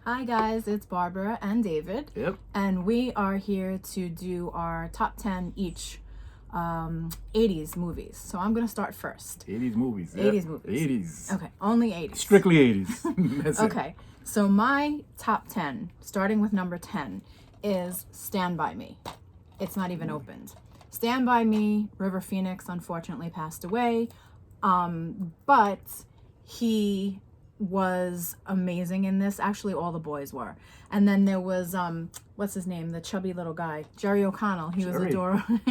Hi guys, it's Barbara and David. Yep. And we are here to do our top 10 each 80s movies. So I'm going to start first. 80s movies. 80s movies. 80s. Okay, only 80s. Strictly 80s. That's okay, so my top 10, starting with number 10, is Stand By Me. It's not even opened. Stand By Me, River Phoenix unfortunately passed away, but he was amazing in this. Actually, all the boys were. And then there was what's his name, the chubby little guy, Jerry O'Connell. He was adorable.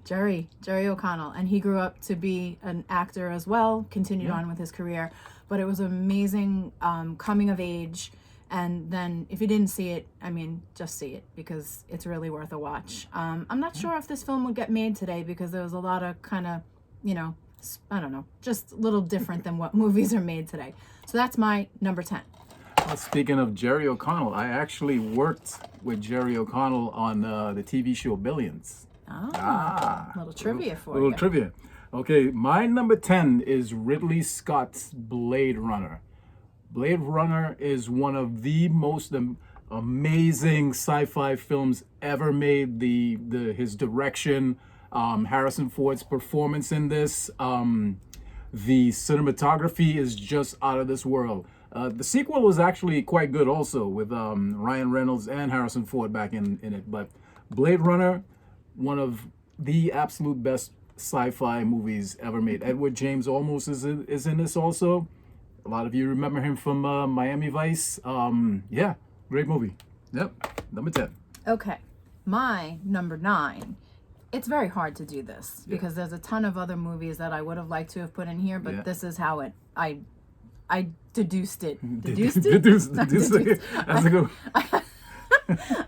Jerry O'Connell, and he grew up to be an actor as well, continued on with his career. But it was amazing coming of age. And then if you didn't see it, I mean, just see it because it's really worth a watch. I'm not sure if this film would get made today because there was a lot of kind of, I don't know, just a little different than what movies are made today. So that's my number 10. Well, speaking of Jerry O'Connell, I actually worked with Jerry O'Connell on the TV show Billions. Little trivia for little you. trivia. Okay, my number 10 is Ridley Scott's Blade Runner. Blade Runner is one of the most amazing sci-fi films ever made. His direction, Harrison Ford's performance in this, the cinematography is just out of this world. The sequel was actually quite good also with Ryan Reynolds and Harrison Ford back in it. But Blade Runner, one of the absolute best sci-fi movies ever made. Edward James Olmos is in this also. A lot of you remember him from Miami Vice. Yeah, great movie. Yep, number 10. Okay, my number 9. It's very hard to do this because there's a ton of other movies that I would have liked to have put in here, but this is how I deduced it. Deduced it? Deduced it. That's a good one.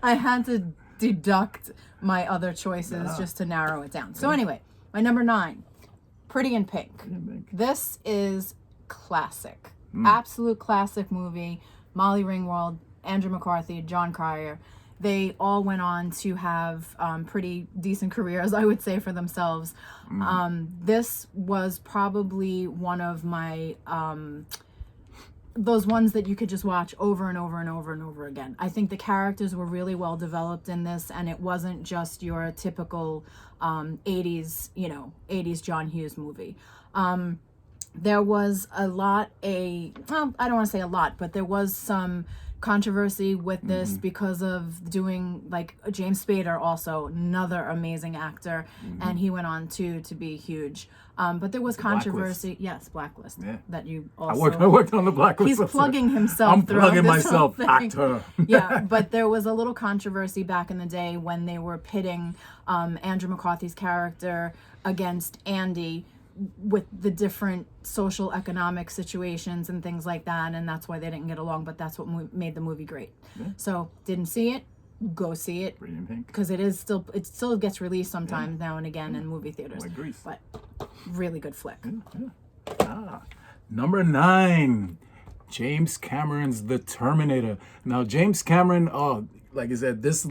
I had to deduct my other choices just to narrow it down. So anyway, my number 9, Pretty in Pink. This is classic. Absolute classic movie. Molly Ringwald, Andrew McCarthy, John Cryer. They all went on to have pretty decent careers, I would say, for themselves. This was probably one of my those ones that you could just watch over and over and over and over again. I think the characters were really well developed in this, and it wasn't just your typical 80s, 80s John Hughes movie. There was I don't want to say a lot, but there was some controversy with this because of doing, like, James Spader, also another amazing actor, and he went on to be huge. But there was controversy. Yes, Blacklist. Yeah. That you also. I worked on the Blacklist. He's plugging himself. I'm plugging myself, actor. Yeah, but there was a little controversy back in the day when they were pitting Andrew McCarthy's character against Andy with the different social economic situations and things like that, and that's why they didn't get along, but that's what made the movie great. So didn't see it, go see it, because it still gets released sometimes now and again in movie theaters, but really good flick. Number 9, James Cameron's The Terminator. Now James Cameron, like I said, this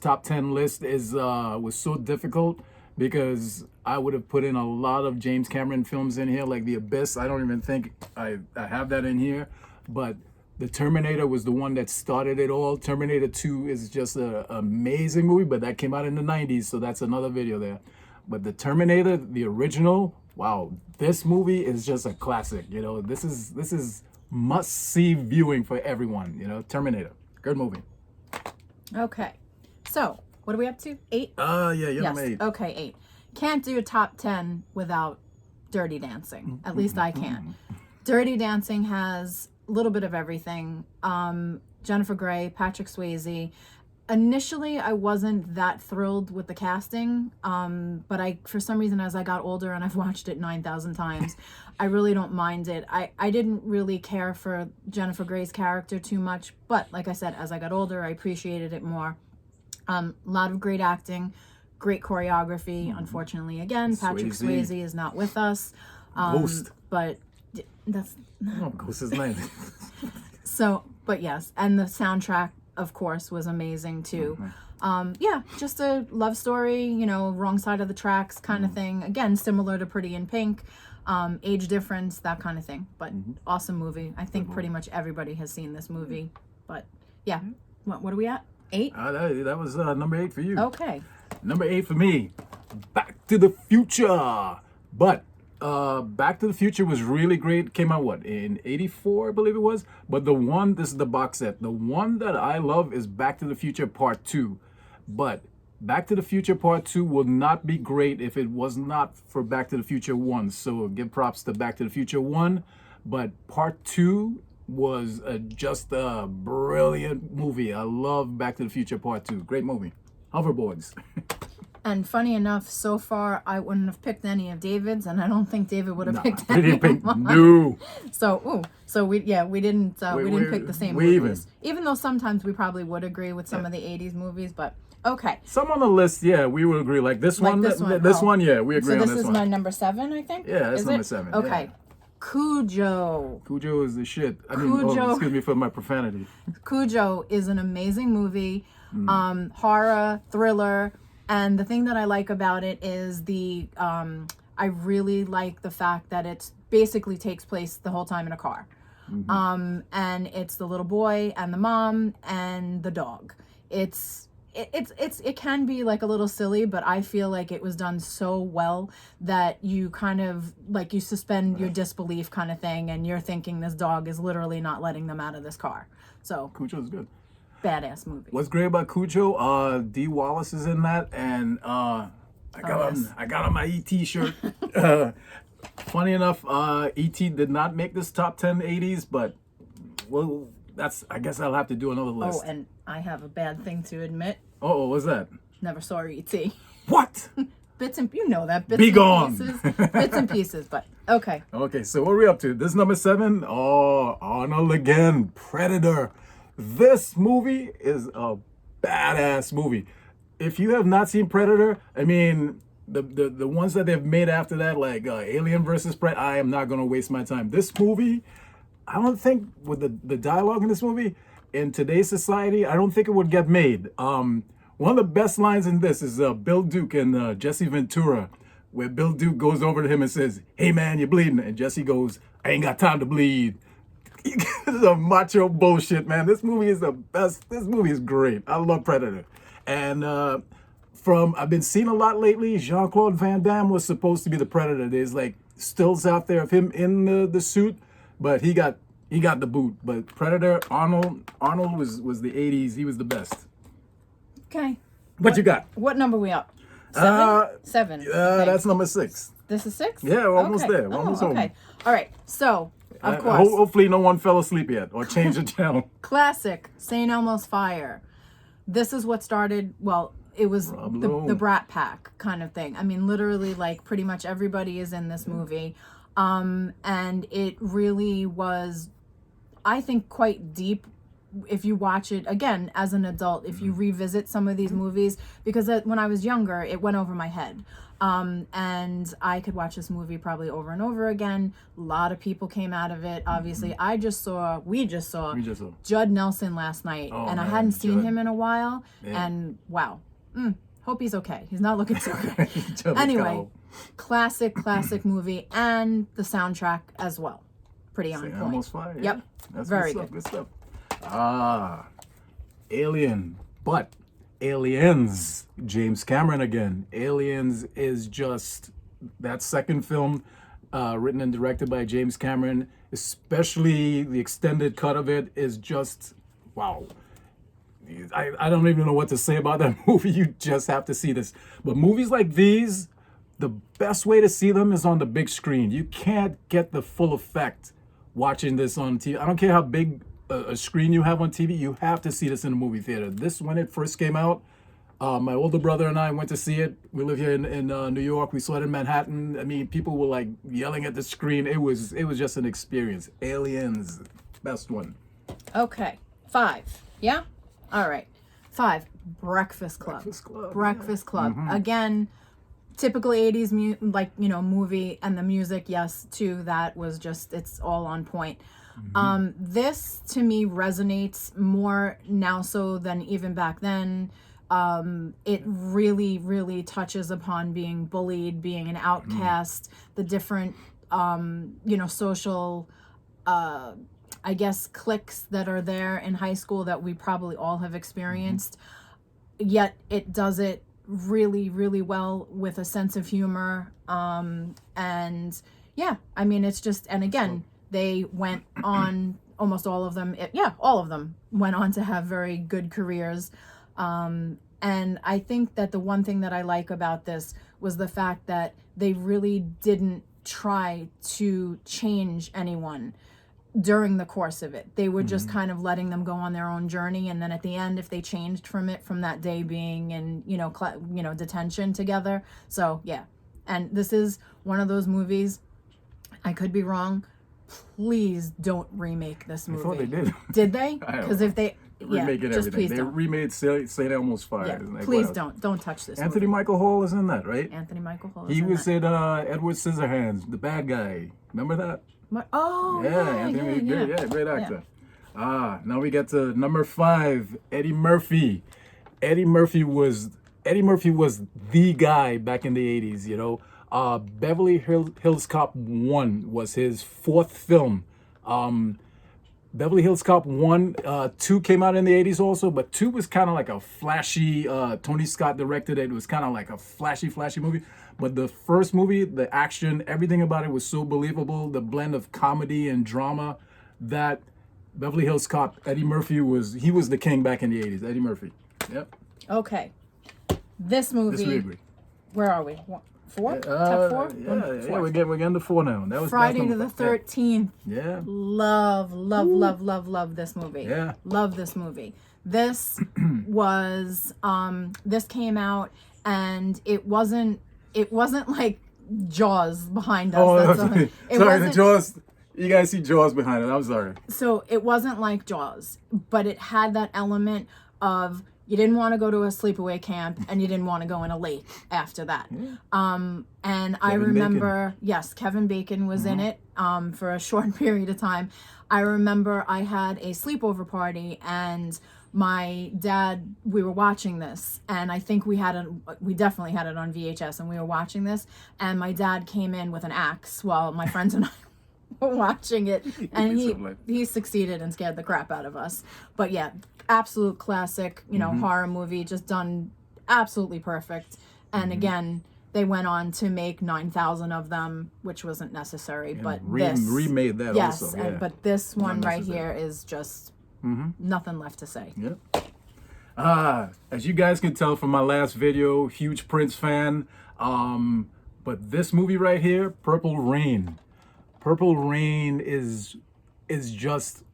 top 10 list was so difficult because I would have put in a lot of James Cameron films in here, like The Abyss. I don't even think I have that in here. But The Terminator was the one that started it all. Terminator 2 is just an amazing movie, but that came out in the 90s, so that's another video there. But The Terminator, the original, wow, this movie is just a classic. This is must-see viewing for everyone. Terminator, good movie. Okay, so what are we up to? 8? You're number 8. Okay, 8. Can't do a top 10 without Dirty Dancing. At least I can. Dirty Dancing has a little bit of everything. Jennifer Grey, Patrick Swayze. Initially, I wasn't that thrilled with the casting, but for some reason, as I got older and I've watched it 9,000 times, I really don't mind it. I didn't really care for Jennifer Grey's character too much, but like I said, as I got older, I appreciated it more. A lot of great acting, great choreography. Unfortunately, again, Patrick Swayze is not with us. Ghost. But that's... Ghost is nice. So, but yes, and the soundtrack, of course, was amazing too. Just a love story, wrong side of the tracks kind of thing. Again, similar to Pretty in Pink. Age difference, that kind of thing. But awesome movie. I think pretty much everybody has seen this movie. But Yeah. What are we at? 8? That was number 8 for you. Okay. Number 8 for me, Back to the Future. But Back to the Future was really great. Came out, what, in 84, I believe it was? But this is the box set. The one that I love is Back to the Future Part 2. But Back to the Future Part 2 will not be great if it was not for Back to the Future 1. So give props to Back to the Future 1. But Part 2 was just a brilliant movie. I love Back to the Future Part 2. Great movie. Hoverboards. And funny enough, so far I wouldn't have picked any of David's, and I don't think David would have picked we any didn't pick, of mine. no. So we didn't pick the same we movies. Even though sometimes we probably would agree with some of the 80s movies, but okay. Some on the list, yeah, we would agree. Like this one, this one, yeah, we agree on this one. So this is my number 7, I think? Yeah, that's number 7. Okay. Yeah. Cujo. Cujo is the shit. Excuse me for my profanity. Cujo is an amazing movie, horror, thriller, and the thing that I like about it is I really like the fact that it basically takes place the whole time in a car. And it's the little boy and the mom and the dog. It can be like a little silly, but I feel like it was done so well that you kind of like you suspend your disbelief kind of thing, and you're thinking this dog is literally not letting them out of this car. So Cujo's good. Badass movie. What's great about Cujo? Dee Wallace is in that, and I got on my ET shirt. Funny enough, ET did not make this top 10 80s, but well, I guess I'll have to do another list. Oh, and I have a bad thing to admit. Oh, what's that? Never saw E.T. What? Bits and bits Be and gone. pieces. Bits and pieces, but okay. Okay, so what are we up to? This is number 7. Oh, Arnold again, Predator. This movie is a badass movie. If you have not seen Predator, I mean, the ones that they've made after that, like Alien versus Predator, I am not going to waste my time. This movie, I don't think with the dialogue in this movie, in today's society, I don't think it would get made. One of the best lines in this is Bill Duke and Jesse Ventura, where Bill Duke goes over to him and says, "Hey man, you're bleeding," and Jesse goes, "I ain't got time to bleed." This is a macho bullshit, man. This movie is the best. This movie is great. I love Predator. And I've been seeing a lot lately, Jean-Claude Van Damme was supposed to be the Predator. There's like stills out there of him in the suit, but he got the boot. But Predator, Arnold was the 80s. He was the best. Okay. What you got? What number we up? 7? 7. That's number 6. This is 6? Yeah, we're almost there. We're almost home. Okay. All right. So, of course. Hopefully no one fell asleep yet or changed the channel. Classic, St. Elmo's Fire. This is what started, well, it was the Brat Pack kind of thing. I mean, literally, like, pretty much everybody is in this movie. And it really was, I think, quite deep if you watch it again as an adult, if you revisit some of these movies, because when I was younger, it went over my head. And I could watch this movie probably over and over again. A lot of people came out of it. Obviously, we just saw Judd Nelson last night, and I hadn't seen him in a while. Yeah. And wow, hope he's okay. He's not looking so good. Anyway, classic movie, and the soundtrack as well. Pretty on point. Almost fire. Yeah. Yep, that's very good stuff. Alien, but Aliens, James Cameron again. Aliens is just that second film written and directed by James Cameron, especially the extended cut of it is just, wow. I don't even know what to say about that movie. You just have to see this. But movies like these, the best way to see them is on the big screen. You can't get the full effect watching this on TV. I don't care how big a screen you have on TV, you have to see this in a movie theater. This, when it first came out, my older brother and I went to see it. We live here in New York. We saw it in Manhattan. I mean, people were like yelling at the screen. It was just an experience. Aliens, best one. Okay, 5. Yeah? All right. 5, Breakfast Club. Breakfast Club. Mm-hmm. Again, typical 80s movie, and the music, yes, too, that was just, it's all on point. Mm-hmm. This to me resonates more now so than even back then. It really, really touches upon being bullied, being an outcast, the different, social, I guess, cliques that are there in high school that we probably all have experienced. Yet it does it really, really well with a sense of humor. And yeah, I mean, it's just, and again, they went on, almost all of them, all of them went on to have very good careers. And I think that the one thing that I like about this was the fact that they really didn't try to change anyone during the course of it. They were just kind of letting them go on their own journey, and then at the end, if they changed from it, from that day being in detention together. So yeah, and this is one of those movies. I could be wrong. Please don't remake this movie. I thought they did. Did they? Because if they remaking just everything. please They don't. remade St. Elmo's Fire. Yeah, Like, please what? don't touch this. Anthony movie. Michael Hall is in that, right? Anthony Michael Hall. He was in Edward Scissorhands, the bad guy. Remember that? What? Oh, Anthony, yeah. great actor. Now we get to number 5, Eddie Murphy. Eddie Murphy was the guy back in the 80s, you know. Beverly Hills Cop 1 was his 4th film. Beverly Hills Cop 1, 2 came out in the 80s also, but 2 was kind of like a flashy, Tony Scott directed it. It was kind of like a flashy movie. But the first movie, the action, everything about it was so believable, the blend of comedy and drama, that Beverly Hills Cop, Eddie Murphy was the king back in the 80s, Eddie Murphy. Yep. Okay. This movie, This we agree. where are we? 4? Top 4? Yeah, we're getting to 4 now. That was Friday the 13th. Yeah. Love this movie. Yeah. Love this movie. This was this came out, and it wasn't like Jaws behind us. Oh, That's sorry, the wasn't- Jaws. You guys see Jaws behind it. I'm sorry. So it wasn't like Jaws, but it had that element of you didn't want to go to a sleepaway camp and you didn't want to go in a lake after that. And I remember, yes, Kevin Bacon was in it for a short period of time. I remember I had a sleepover party, and my dad, we were watching this, and I think we definitely had it on VHS, and we were watching this, and my dad came in with an axe while my friends and I were watching it, and he succeeded and scared the crap out of us. But yeah, absolute classic, horror movie, just done absolutely perfect. And again, they went on to make 9,000 of them, which wasn't necessary, but remade that also. Yeah. But this one right here is just nothing left to say. Yep. As you guys can tell from my last video, huge Prince fan. But this movie right here, Purple Rain. Purple Rain is just,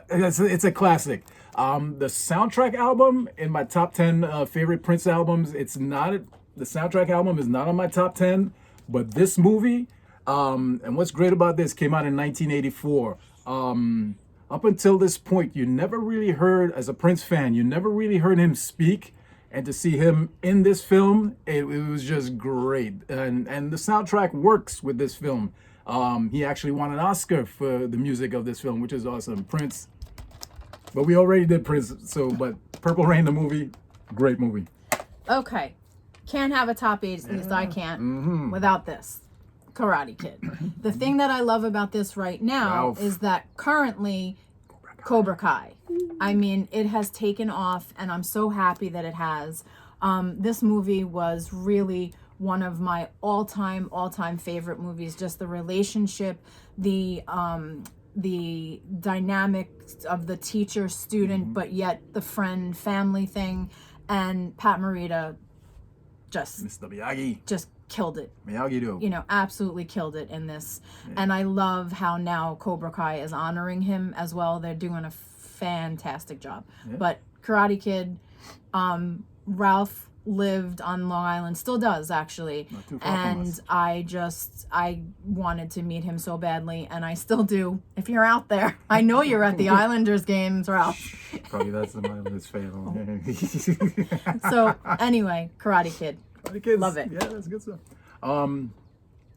it's a classic. The soundtrack album in my top 10 favorite Prince albums, the soundtrack album is not on my top 10, but this movie, and what's great about this, came out in 1984. Up until this point, you never really heard, as a Prince fan, you never really heard him speak, and to see him in this film, it was just great. And the soundtrack works with this film. He actually won an Oscar for the music of this film, which is awesome. Prince, but we already did Prince, but Purple Rain, the movie, great movie. Okay. Can't have a top 8, at least I can't, without this. Karate Kid. The thing that I love about this right now is that currently Cobra Kai. I mean, it has taken off, and I'm so happy that it has. This movie was really one of my all-time favorite movies. Just the relationship, the dynamics of the teacher-student, but yet the friend-family thing, and Pat Morita just Mr. Miyagi. Just killed it. Miyagi-Do. Absolutely killed it in this. Yeah. And I love how now Cobra Kai is honoring him as well. They're doing a fantastic job. Yeah. But Karate Kid, Ralph lived on Long Island, still does actually. Not too far from us. I wanted to meet him so badly, and I still do. If you're out there, I know you're at the Islanders games, Ralph. Probably that's the Islanders fan. So anyway, Karate Kid. Love it. Yeah, that's good stuff.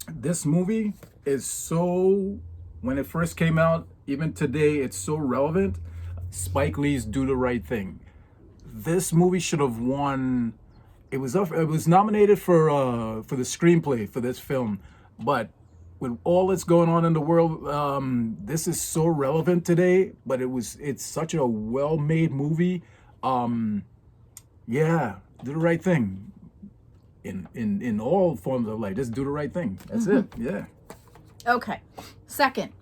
This movie is so, when it first came out, even today, it's so relevant. Spike Lee's Do the Right Thing. This movie should have won. It was nominated for the screenplay for this film, but with all that's going on in the world, this is so relevant today. But it's such a well-made movie. Yeah, do the right thing. In all forms of life, just do the right thing. That's it. Yeah. Okay. Second,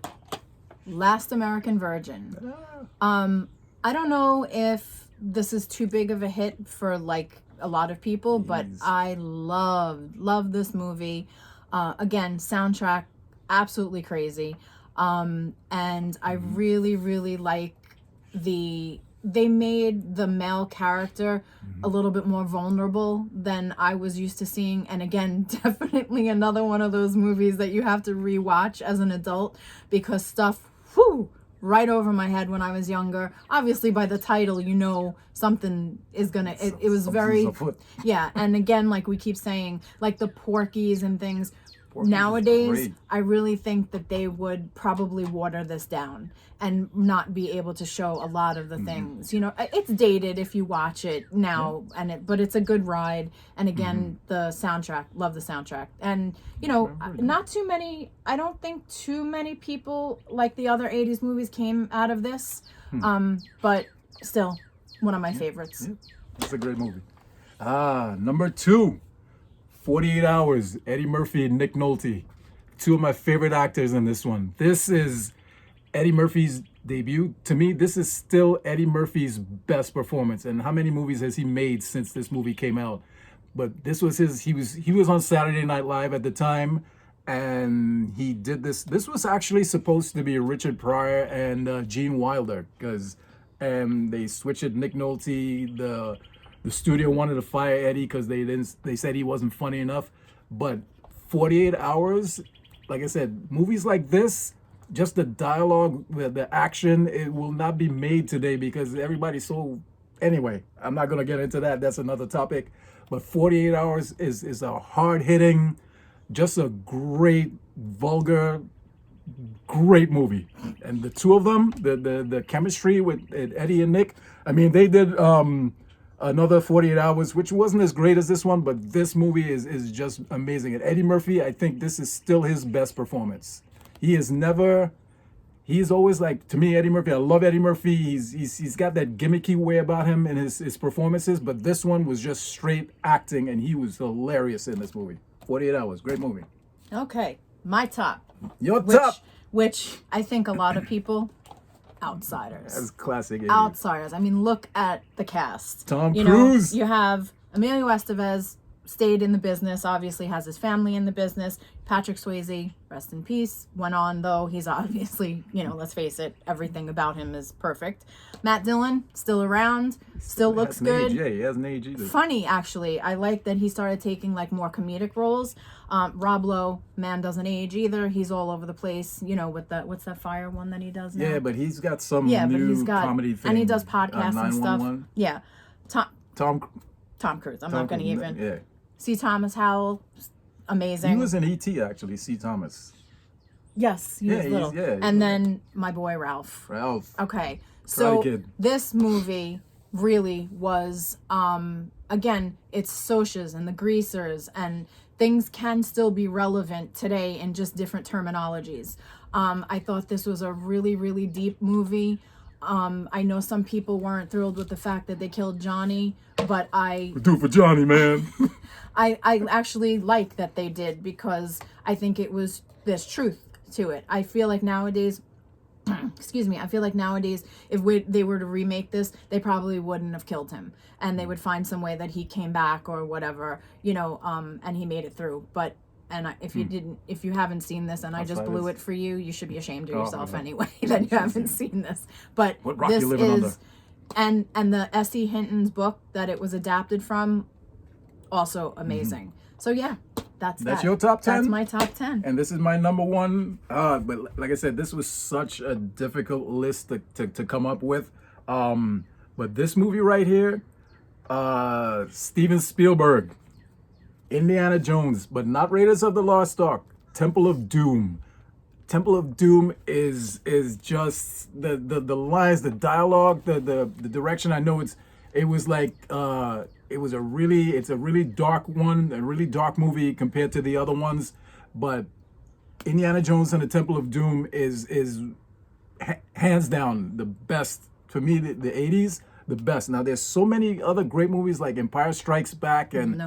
Last American Virgin. I don't know if this is too big of a hit for like a lot of people, but I love this movie. Again, soundtrack absolutely crazy. And I really like they made the male character a little bit more vulnerable than I was used to seeing. And again, definitely another one of those movies that you have to rewatch as an adult, because stuff, right over my head when I was younger. Obviously, by the title, you know something is gonna. It was very, yeah. And again, like we keep saying, like the Porkies and things. Nowadays, I really think that they would probably water this down and not be able to show a lot of the things. You know, it's dated if you watch it now, but it's a good ride. And again, the soundtrack, love the soundtrack. And you know, not too many. I don't think too many people like the other 80s movies came out of this. But still, one of my favorites. It's a great movie. Number 2. 48 Hours, Eddie Murphy and Nick Nolte. Two of my favorite actors in this one. This is Eddie Murphy's debut. To me, this is still Eddie Murphy's best performance. And how many movies has he made since this movie came out? But this was he was on Saturday Night Live at the time, and he did this. This was actually supposed to be Richard Pryor and Gene Wilder, because they switched it. Nick Nolte, the studio wanted to fire Eddie because they said he wasn't funny enough. But 48 Hours, like I said, movies like this, just the dialogue, the action, it will not be made today because everybody's so... Anyway, I'm not going to get into that. That's another topic. But 48 Hours is a hard-hitting, just a great, vulgar, great movie. And the two of them, the chemistry with Eddie and Nick, I mean, they did... another 48 Hours, which wasn't as great as this one, but this movie is just amazing. And Eddie Murphy, I think this is still his best performance. He's always like, to me, Eddie Murphy, I love Eddie Murphy. He's got that gimmicky way about him in his performances, but this one was just straight acting, and he was hilarious in this movie. 48 Hours, great movie. Okay, my top. Your top! Which I think a lot of people... Outsiders. That's classic. Outsiders. I mean, look at the cast. Tom Cruise. You have Emilio Estevez, stayed in the business, obviously has his family in the business. Patrick Swayze, rest in peace, went on, though he's obviously, let's face it, everything about him is perfect. Matt Dillon, still around, still looks good. Yeah, he hasn't aged either. Funny, actually. I like that he started taking like more comedic roles. Rob Lowe, man, doesn't age either. He's all over the place, with the, what's that fire one that he does now? Yeah, but he's got some new comedy thing. And he does podcasts and stuff. Yeah. Tom Cruise. I'm not going to even. Yeah. C. Thomas Howell, amazing. He was in E.T. actually, C. Thomas. Yes, he was little. And then my boy Ralph. Okay. So this movie really was, again, it's Socs and the Greasers, and things can still be relevant today in just different terminologies. I thought this was a really, really deep movie. I know some people weren't thrilled with the fact that they killed Johnny, but do it for Johnny, man. I actually like that they did, because I think there's truth to it. I feel like nowadays, if they were to remake this, they probably wouldn't have killed him, and they would find some way that he came back or whatever, and he made it through. But if you haven't seen this, and I just blew it for you, you should be ashamed of yourself anyway that you haven't seen this. But what rock you living under? And the S.E. Hinton's book that it was adapted from, also amazing. So yeah, that's your top 10? That's my top 10. And this is my number 1. But like I said, this was such a difficult list to come up with. But this movie right here, Steven Spielberg, Indiana Jones, but not Raiders of the Lost Ark, Temple of Doom. Temple of Doom is just the lines, the dialogue, the direction. I know it's a really dark one, a really dark movie compared to the other ones, but Indiana Jones and the Temple of Doom is hands down the best for me. The 80s, the best. Now there's so many other great movies like Empire Strikes Back and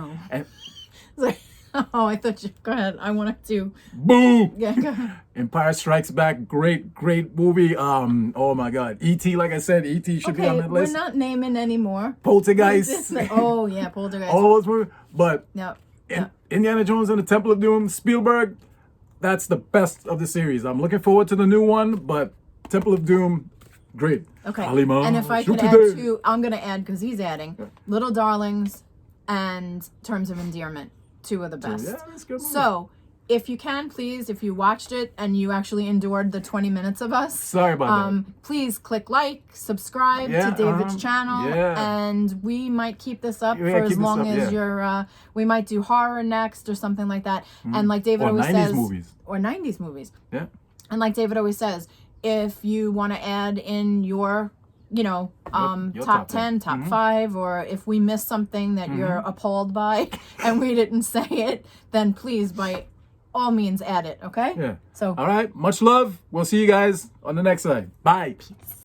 Oh, I thought you. Go ahead. I wanted to. boom. Yeah, go ahead. Empire Strikes Back, great movie. Oh my God, E.T. Like I said, E.T. should be on that list. We're not naming anymore. Poltergeist. Oh yeah, Poltergeist. All those movies, but Yep. Indiana Jones and the Temple of Doom, Spielberg, that's the best of the series. I'm looking forward to the new one, but Temple of Doom, great. Okay. Alima, And if I could shoot add today. two, I'm gonna add because he's adding Little Darlings and Terms of Endearment. Two of the best. Yeah, that's a good movie. So, if you can, please, if you watched it and you actually endured the 20 minutes of us, Sorry about that. please click like, subscribe to David's channel, and we might keep this up for as long as you're. We might do horror next or something like that. And like David always 90s says, movies. or 90s movies. Yeah. And like David always says, if you want to add in your your top 10, top 5, or if we missed something that you're appalled by and we didn't say it, then please, by all means, add it, okay? Yeah. So, all right. Much love. We'll see you guys on the next side. Bye.